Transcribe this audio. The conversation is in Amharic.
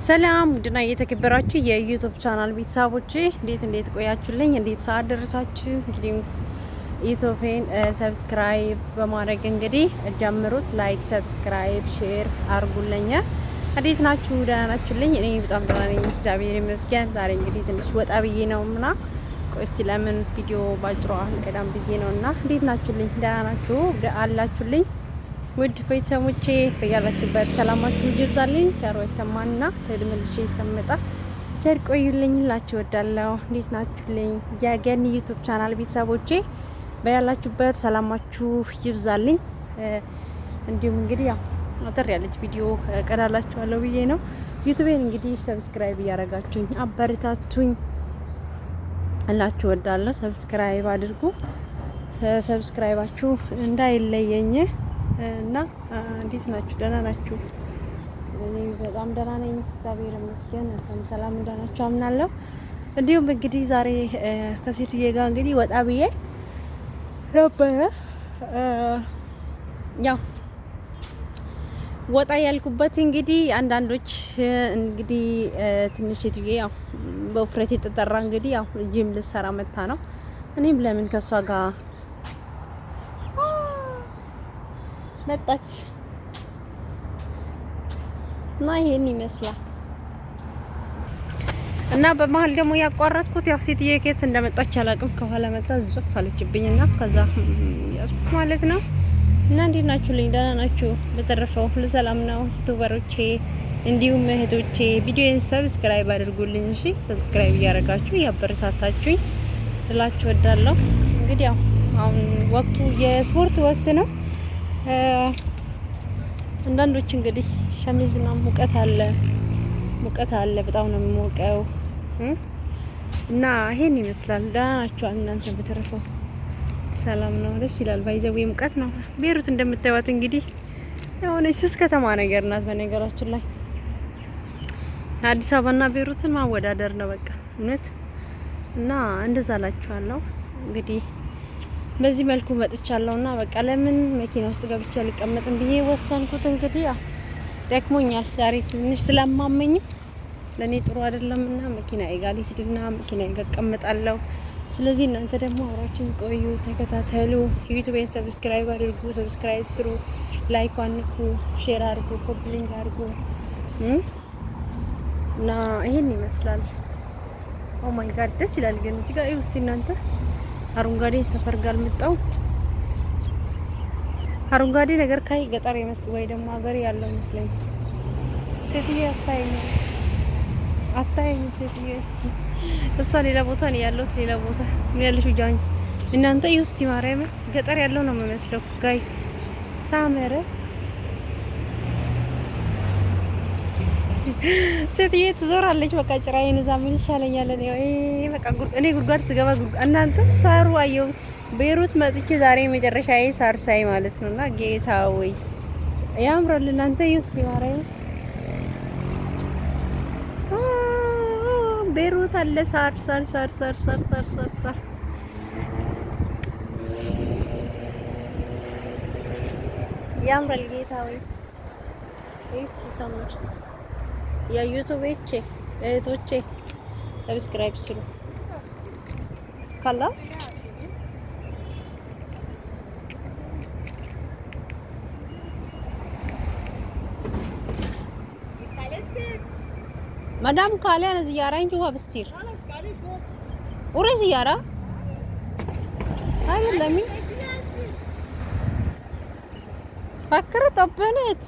ሰላም ውድና እየተከበራችሁ የዩቲዩብ ቻናል ቤተሰቦቼ እንዴት ቆያችሁልኝ? እንዴት ሰዓት ደረሳችሁ? እንግዲህ ዩቲዩብን ሰብስክራይብ በማድረግ እንግዲህ ጀምሩት። ላይክ፣ ሰብስክራይብ፣ ሼር አርጉልኝ። እንዴት ናችሁ? ደህና ናችሁልኝ? እኔ በጣም ደህና ነኝ፣ እግዚአብሔር ይመስገን። ዛሬ እንግዲህ ትንሽ ወጣ ብዬ ነውና ቆይ እስቲ ለምን ቪዲዮ ባጭሯ ቀዳም ብዬ ነውና እንዴት ናችሁልኝ? ደህና ናችሁ አላችሁልኝ? ውድ ቤተሰቦቼ በያላችሁበት ሰላማችሁ ይብዛልኝ። ቸር ይሰማና ተድምልሽ ይስተመጣ ቸር ቆዩልኝ ላችሁ ወዳለው። እንዴት ናችሁልኝ? የገኒ ዩቲዩብ ቻናል ቤተሰቦቼ በያላችሁበት ሰላማችሁ ይብዛልኝ። እንዲሁም እንግዲህ ያው አጠር ያለች ቪዲዮ ቀዳላችኋለሁ ብዬ ነው። ዩቲዩብን እንግዲህ ሰብስክራይብ እያረጋችሁኝ አበረታቱኝ እላችሁ ወዳለሁ። ሰብስክራይብ አድርጉ። ሰብስክራይባችሁ እንዳይለየኝ እና እንዴት ናችሁ? ደህና ናችሁ? እኔ በጣም ደህና ነኝ፣ እግዚአብሔር ይመስገን። ሰላም እንደናችሁ አምናለሁ። እንዲሁም እንግዲህ ዛሬ ከሴትዬ ጋር እንግዲህ ወጣ ብዬ ነበረ። ያው ወጣ ያልኩበት እንግዲህ አንዳንዶች እንግዲህ ትንሽ ሴትዬ ያው በውፍረት የተጠራ እንግዲህ ያው ጂም ልሰራ መታ ነው። እኔም ለምን ከሷ ጋር መጣች እና ይሄን ይመስላል። እና በመሀል ደግሞ ያቋረጥኩት ያው ሴትዬ ከየት እንደመጣች አላውቅም። ከኋላ መጣ ዝፍ አለችብኝና ከዛ ያስኩት ማለት ነው። እና እንዴት ናችሁልኝ? ደህና ናችሁ? በተረፈው ሁሉ ሰላም ነው ዩቲዩበሮቼ፣ እንዲሁም እህቶቼ ቪዲዮን ሰብስክራይብ አድርጉልኝ። እሺ ሰብስክራይብ እያደረጋችሁ ያበረታታችሁኝ እላችሁ ወዳለሁ። እንግዲህ ያው አሁን ወቅቱ የስፖርት ወቅት ነው። አንዳንዶች እንግዲህ ሸሚዝና ሙቀት አለ በጣም ነው የሚሞቀው እና ይሄን ይመስላል። ደህና ናችሁ እናንተ? በተረፈው ሰላም ነው፣ ደስ ይላል። ባይዘው ሙቀት ነው። ቤሩት እንደምታዩት እንግዲህ የሆነ ስስ ከተማ ነገር ናት። በነገራችን ላይ አዲስ አበባና ቤሩትን ማወዳደር ነው በቃ እውነት። እና እንደዛ አላችኋለሁ እንግዲህ በዚህ መልኩ መጥቻለሁና በቃ ለምን መኪና ውስጥ ገብቼ አልቀመጥም ብዬ ወሰንኩት። እንግዲህ ያው ደክሞኛል ዛሬ ትንሽ ስለማመኝ ለኔ ጥሩ አይደለምና መኪና ይጋል ሂድና መኪና ይቀመጣለሁ። ስለዚህ እናንተ ደግሞ አብራችን ቆዩ፣ ተከታተሉ። ዩቲዩብን ሰብስክራይብ አድርጉ፣ ሰብስክራይብ ስሩ፣ ላይክ አንኩ፣ ሼር አድርጉ፣ ኮፕሊንግ አድርጉ እና ይሄን ይመስላል። ኦ ማይ ጋድ ደስ ይላል። ግን እዚህ ጋር እስቲ እናንተ አረንጓዴ ሰፈር ጋር መጣው። አረንጓዴ ነገር ካይ ገጠር ይመስል ወይ ደግሞ ሀገር ያለው መስለኝ። ሴትዬ አታይኝ ሴትዬ እሷ ሌላ ቦታ ነው ያለው፣ ሌላ ቦታ ምን ያለሽ ጃኝ እናንተ ይውስቲ ማርያም ገጠር ያለው ነው የሚመስለው ጋይስ። ሳመረ ሴትዬ ትዞራለች። በቃ ጭራዬን እዛ ምን ይሻለኛል? በቃ እኔ ጉድጓድ ስገባ እናንተ ሳሩ አየሁ። ቤሩት መጥቼ ዛሬ መጨረሻዬ ሳር ሳይ ማለት ነውና ጌታ ወይ ያምራል። እናንተ ይውስቲ ማርያም ቤሩት አለ ሳር ያምራል። ጌታ ወይ እስቲ ሰምር የዩቲዩብቼ እህቶቼ ሰብስክራይብ ስሩ። ካላስ مدام قال أنا زيارة إنجوا بستير ورا زيارة هذا لمي فكرت أبنت